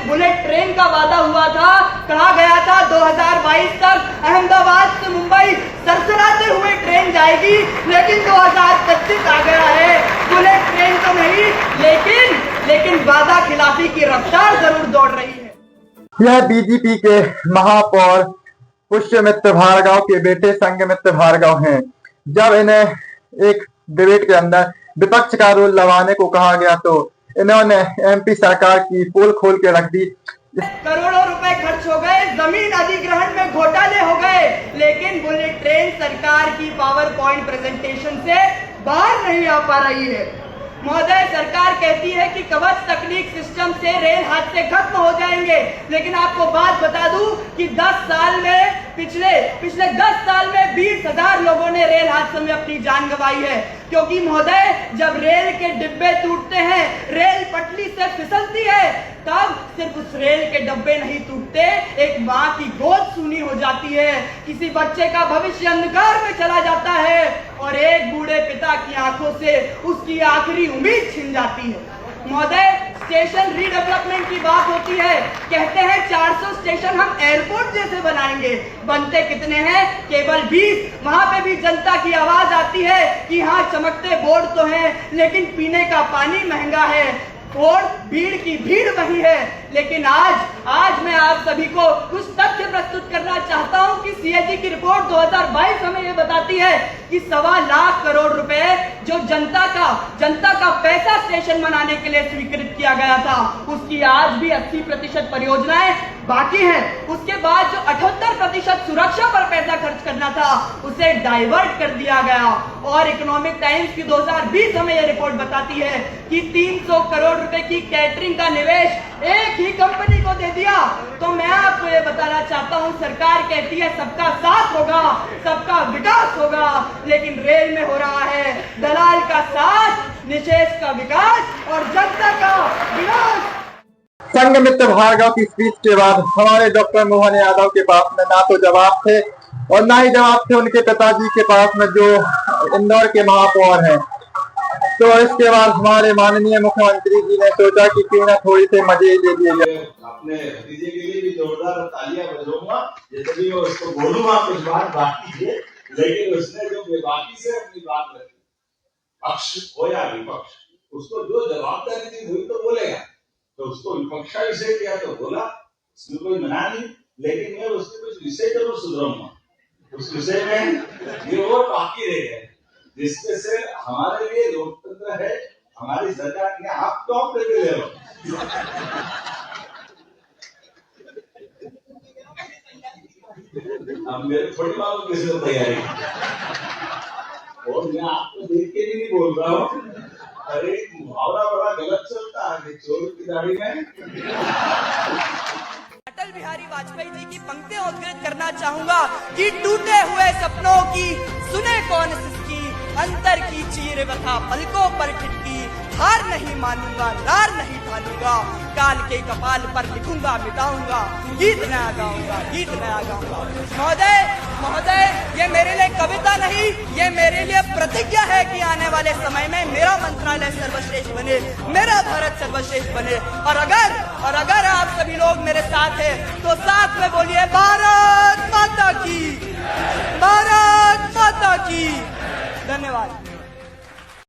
Bullet train का वादा हुआ था, कहा गया था 2022 तक अहमदाबाद से मुंबई सरसराते हुए ट्रेन जाएगी, लेकिन 2025 आ गया है। बुलेट ट्रेन तो नहीं, लेकिन वादा खिलाफी की रफ्तार जरूर दौड़ रही है। यह बीजेपी के महापौर पुष्यमित्र भार्गव के बेटे संघमित्र भार्गव हैं। जब इन्हें एक डिबेट के अंदर विपक्ष का रोल लगाने को कहा गया तो इन्होंने एमपी सरकार की पोल खोल के रख दी। करोड़ों रुपए खर्च हो गए, जमीन अधिग्रहण में घोटाले हो गए, लेकिन बुलेट ट्रेन सरकार की पावर पॉइंट प्रेजेंटेशन से बाहर नहीं आ पा रही है। महोदय, सरकार कहती है कि कवच तकनीक सिस्टम से रेल हादसे खत्म हो जाएंगे, लेकिन आपको बात बता दूं कि 10 साल में पिछले 10 साल में 20,000 लोगों ने रेल हादसे में अपनी जान गंवाई है। क्योंकि महोदय, जब रेल के डिब्बे टूटते हैं, रेल पटरी से फिसलती है, तब सिर्फ उस रेल के डब्बे नहीं टूटते, एक माँ की गोद सूनी हो जाती है, किसी बच्चे का भविष्य अंधकार में चला जाता है और एक बूढ़े पिता की आंखों से उसकी आखिरी उम्मीद छिन जाती है। महोदय, स्टेशन रीडेवलपमेंट की बात होती है, कहते हैं 400 स्टेशन हम एयरपोर्ट जैसे बनाएंगे, बनते कितने हैं? केवल 20। वहां पे भी जनता की आवाज आती है कि हाँ, चमकते बोर्ड तो हैं, लेकिन पीने का पानी महंगा है और भीड़ की भीड़ वही है। लेकिन आज मैं आप सभी को कुछ तथ्य प्रस्तुत करना चाहता हूं कि सीएजी की रिपोर्ट 2022 हमें यह बताती है कि 1.25 लाख करोड़ रुपए जो जनता का पैसा स्टेशन बनाने के लिए स्वीकृत किया गया था, उसकी आज भी 80% परियोजनाएं बाकी हैं। उसके बाद जो 78% सुरक्षा पर पैसा खर्च करना था, उसे डाइवर्ट कर दिया गया। और इकोनॉमिक टाइम्स की 2020 हमें यह रिपोर्ट बताती है कि 300 करोड़ रुपए की कैटरिंग का निवेश एक ही कंपनी को दे दिया। तो मैं आपको ये बताना चाहता हूं, सरकार कहती है सबका साथ होगा, सबका विकास होगा, लेकिन रेल में हो रहा है दलाल का साथ, निषेध का विकास और जनता का विनाश। संघमित्र भार्गव की स्पीच के बाद हमारे डॉक्टर मोहन यादव के पास में ना तो जवाब थे और ना ही जवाब थे उनके पिताजी के पास में जो इंदौर के महापौर हैं। तो इसके बाद हमारे माननीय मुख्यमंत्री जी ने सोचा कि क्यों ना थोड़ी से मजे ले लिए जाए। अपने भतीजे के लिए भी जोरदार तालियां बजाऊंगा, जैसे भी मैं उसको बोलूंगा कुछ बात बाकी है, लेकिन उसने जो बेबाकी से अपनी बात रखी, पक्ष हो या विपक्ष, उसको जो जवाबदारी थी वही तो बोलेगा। तो उसको विपक्ष का विषय किया तो बोला, उसमें कोई मना नहीं, लेकिन मैं उसके कुछ विषय जरूर सुधरूंगा। उस विषय में ये और बाकी रह गए, जिसके से हमारे लिए लोकतंत्र है, हमारी सरकार ने आप टॉप पे ले लो। अब मेरे थोड़ी मालूम किसी तैयारी, और मैं आपको देख के भी नहीं बोल रहा हूँ। अरे मुहावरा बड़ा गलत चलता है, चोर की दाढ़ी में। अटल बिहारी वाजपेयी जी की पंक्तियां उद्धृत करना चाहूंगा कि टूटे हुए सपनों की सुने कौन सिसकी, अंतर की चीर बता पलकों पर खिटकी, हार नहीं मानूंगा, नार नहीं ठानूंगा, काल के कपाल पर लिखूंगा, मिटाऊंगा, गीत नया गाऊंगा, गीत नया गाऊंगा। महोदय, ये मेरे लिए कविता नहीं, ये मेरे लिए प्रतिज्ञा है कि आने वाले समय में मेरा मंत्रालय सर्वश्रेष्ठ बने, मेरा भारत सर्वश्रेष्ठ बने। और अगर आप सभी लोग मेरे साथ हैं, तो साथ में बोलिए भारत माता की, भारत माता की। धन्यवाद।